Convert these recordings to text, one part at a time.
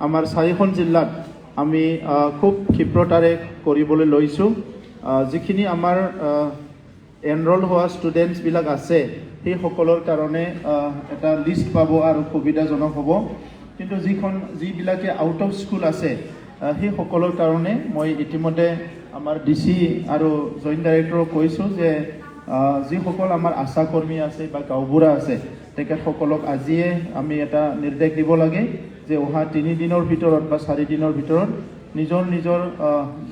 আমাৰ 4খন জিলাত আমি খুব ক্ষিপ্ৰতাৰে কৰিবলৈ লৈছোঁ যিখিনি আমাৰ এনৰোল হোৱা ষ্টুডেণ্টছবিলাক আছে সেই সকলৰ কাৰণে এটা লিষ্ট পাব আৰু সুবিধাজনক হ'ব কিন্তু যিবিলাকে আউট অফ স্কুল আছে সেই সকলৰ কাৰণে মই ইতিমধ্যে আমাৰ ডিসি আৰু জইণ্ট ডাইৰেক্টৰক কৈছোঁ যে যিসকল আমাৰ আশা কৰ্মী আছে বা গাঁওবুঢ়া আছে তেখেতসকলক আজিয়ে আমি এটা নিৰ্দেশ দিব লাগে যে অহা 3 দিনৰ ভিতৰত বা 4 দিনৰ ভিতৰত নিজৰ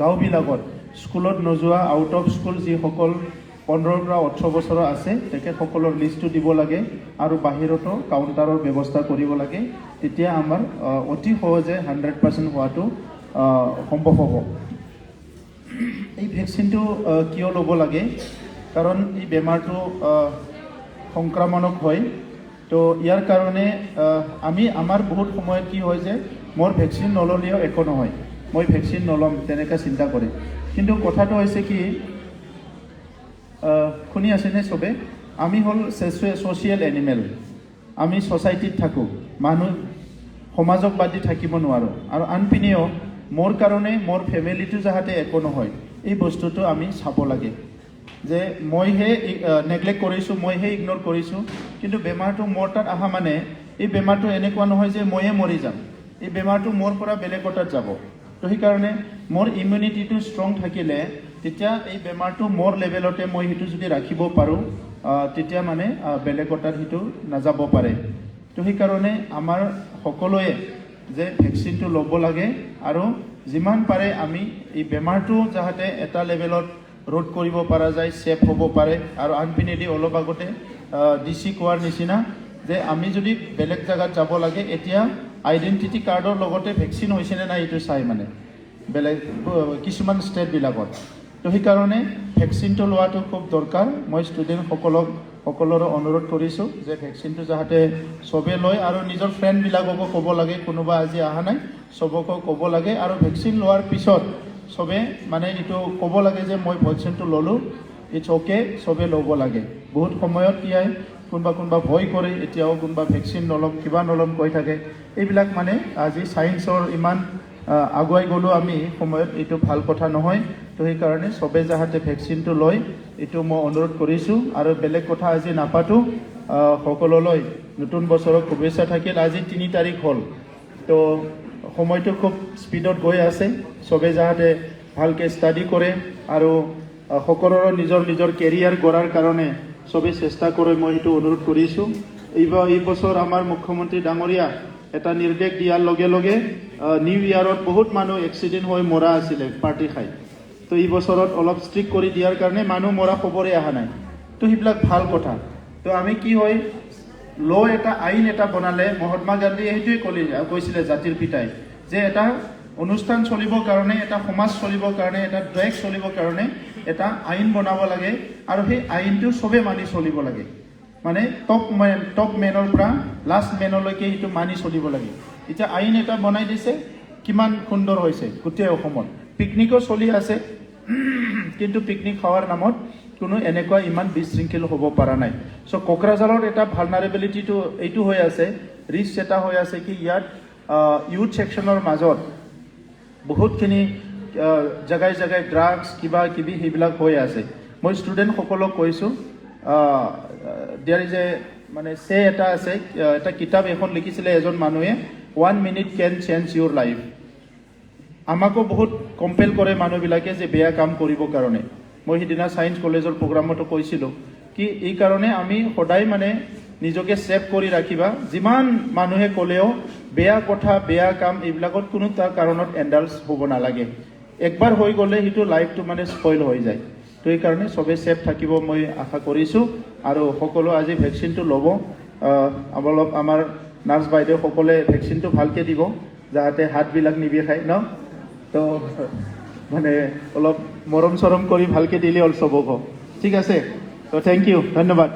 গাঁওবিলাকত স্কুলত নোযোৱা আউট অফ স্কুল যিসকল 15 পৰা 18 বছৰৰ আছে তেখেতসকলৰ লিষ্টটো দিব লাগে আৰু বাহিৰতো কাউণ্টাৰৰ ব্যৱস্থা কৰিব লাগে তেতিয়া আমাৰ অতি সহজে 100% হোৱাটো সম্ভৱ হ'ব এই ভ্যাকচিনটো কিয় ল'ব লাগে কাৰণ এই বেমাৰটো সংক্ৰামক হয় তো ইয়াৰ কাৰণে আমাৰ বহুত সময়ত কি হয় যে মোৰ ভ্যাকচিন নললেও একো নহয় মই ভ্যাকচিন নলম তেনেকা চিন্তা কৰে কিন্তু কথাটো হৈছে কি শুনি আছেনে সবে আমি হল সোশিয়াল এনিমেল আমি সোসাইটিত থাকো মানুহ সমাজকবাদী থাকিব নোৱাৰো আৰু আনপিনেও মোৰ কাৰণে মোৰ ফ্যামিলিটো যাতে একো নহয় এই বস্তুটো আমি চাব লাগে যে মইহে নেগলেক্ট কৰিছোঁ মইহে ইগনোৰ কৰিছোঁ কিন্তু বেমাৰটো মোৰ তাত অহা মানে এই বেমাৰটো এনেকুৱা নহয় যে মইয়ে মৰি যাম এই বেমাৰটো মোৰ পৰা বেলেগ তাত যাব তো সেইকাৰণে মোৰ ইমিউনিটিটো ষ্ট্ৰং থাকিলে তেতিয়া এই বেমাৰটো মোৰ লেভেলতে মই সেইটো যদি ৰাখিব পাৰোঁ তেতিয়া মানে বেলেগ তাত সেইটো নাযাব পাৰে তো সেইকাৰণে আমাৰ সকলোৱে যে ভ্যাকচিনটো ল'ব লাগে আৰু যিমান পাৰে আমি এই বেমাৰটো যাতে এটা লেভেলত ৰোধ কৰিব পৰা যায় সেফ হ'ব পাৰে আৰু আনপিনেদি অলপ আগতে ডিসি কোৱাৰ নিচিনা যে আমি যদি বেলেগ জায়গাত যাব লাগে এতিয়া আইডেন্টিটি কাৰ্ডৰ লগতে ভ্যাকচিন হৈছে নে নাই এইটো চাই মানে বেলেগ কিছুমান ষ্টেটবিলাকত তো সেইকাৰণে ভ্যাকচিনটো লোৱাটো খুব দৰকাৰ মই ষ্টুডেণ্টসকলৰো অনুৰোধ কৰিছোঁ যে ভ্যাকচিনটো যাতে চবে লয় আৰু নিজৰ ফ্ৰেণ্ডবিলাককো ক'ব লাগে কোনোবা আজি অহা নাই চবকো ক'ব লাগে আৰু ভ্যাকচিন লোৱাৰ পিছত সবে মানে এইটো ক'ব লাগে যে মই ভ্যাকচিনটো ল'লোঁ ইটছ অ'কে সবে ল'ব লাগে বহুত সময়ত কি হয় কোনোবা ভয় কৰে এতিয়াও কোনোবা ভ্যাকচিন নল'ম কিবা নল'ম কৈ থাকে এইবিলাক মানে আজি সায়েন্সৰ ইমান আগুৱাই গ'লো আমি সময়ত এইটো ভাল কথা নহয় তো সেইকাৰণে সবে যাতে ভ্যাকচিনটো লয় এইটো মই অনুৰোধ কৰিছোঁ আৰু বেলেগ কথা আজি নাপাতোঁ সকলোলৈ নতুন বছৰৰ শুভেচ্ছা থাকিল আজি 3 তাৰিখ হ'ল তো সময়টো খুব স্পীডত গৈ আছে সবে যাতে ভালকে ষ্টাডি কৰে আৰু সকলোৰে নিজৰ কেৰিয়াৰ গঢ়াৰ কাৰণে সবে চেষ্টা কৰে মই সেইটো অনুৰোধ কৰিছোঁ এই বছৰ আমাৰ মুখ্যমন্ত্ৰী ডাঙৰীয়া এটা নিৰ্দেশ দিয়াৰ লগে নিউ ইয়াৰত বহুত মানুহ এক্সিডেণ্ট হৈ মৰা আছিলে পাৰ্টি খাই তো এই বছৰত অলপ ষ্ট্ৰিক্ট কৰি দিয়াৰ কাৰণে মানুহ মৰা খবৰে অহা নাই তো সেইবিলাক ভাল কথা তো আমি কি হয় এটা আইন এটা বনালে মহাত্মা গান্ধীয়ে সেইটোৱে কৈছিলে জাতিৰ পিতাই যে এটা অনুষ্ঠান চলিবৰ কাৰণে এটা সমাজ চলিবৰ কাৰণে এটা দেশ চলিবৰ কাৰণে এটা আইন বনাব লাগে আৰু সেই আইনটো সবে মানি চলিব লাগে মানে টপ মেনৰ পৰা লাষ্ট মেনলৈকে সেইটো মানি চলিব লাগে এতিয়া আইন এটা বনাই দিছে কিমান সুন্দৰ হৈছে গোটেই অসমত পিকনিকো চলি আছে কিন্তু পিকনিক খাৱাৰ নামত কোনো এনেকুৱা ইমান বিশৃংখল হ'ব পৰা নাই সো কোকৰাঝাৰৰ এটা ভালনাৰেবিলিটিটো এইটো হৈ আছে ৰিস্ক এটা হৈ আছে কি ইয়াত ইউথ সেকশনৰ মাজত বহুতখিনি জাগাই ড্ৰাগছ কিবা কিবি সেইবিলাক হৈ আছে মই ষ্টুডেণ্টসকলক কৈছোঁ দেয়াৰ ইজ মানে এটা আছে এটা কিতাপ এখন লিখিছিলে এজন মানুহে 1 minute can change your life আমাকো বহুত কম্পেল কৰে মানুহবিলাকে যে বেয়া কাম কৰিবৰ কাৰণে মই সিদিনা সায়েন্স কলেজৰ প্ৰগ্ৰামতো কৈছিলোঁ কি এই কাৰণে আমি সদায় মানে নিজকে সেভ কৰি ৰাখিবা যিমান মানুহে ক'লেও বেয়া কথা বেয়া কাম এইবিলাকত কোনো তাৰ কাৰণত এণ্ডালছ হ'ব নালাগে একবাৰ হৈ গ'লে সেইটো লাইফটো মানে স্পইল হৈ যায় তো এই কাৰণে সবে সেভ থাকিব মই আশা কৰিছোঁ আৰু সকলো আজি ভ্যাকচিনটো ল'ব আমাৰ নাৰ্ছ বাইদেউসকলে ভ্যাকচিনটো ভালকৈ দিব যাতে হাতবিলাক নিবিষায় ন তো মানে অলপ মৰম চৰম কৰি ভালকৈ দিলে হ'ল চবক ঠিক আছে তো থেংক ইউ ধন্যবাদ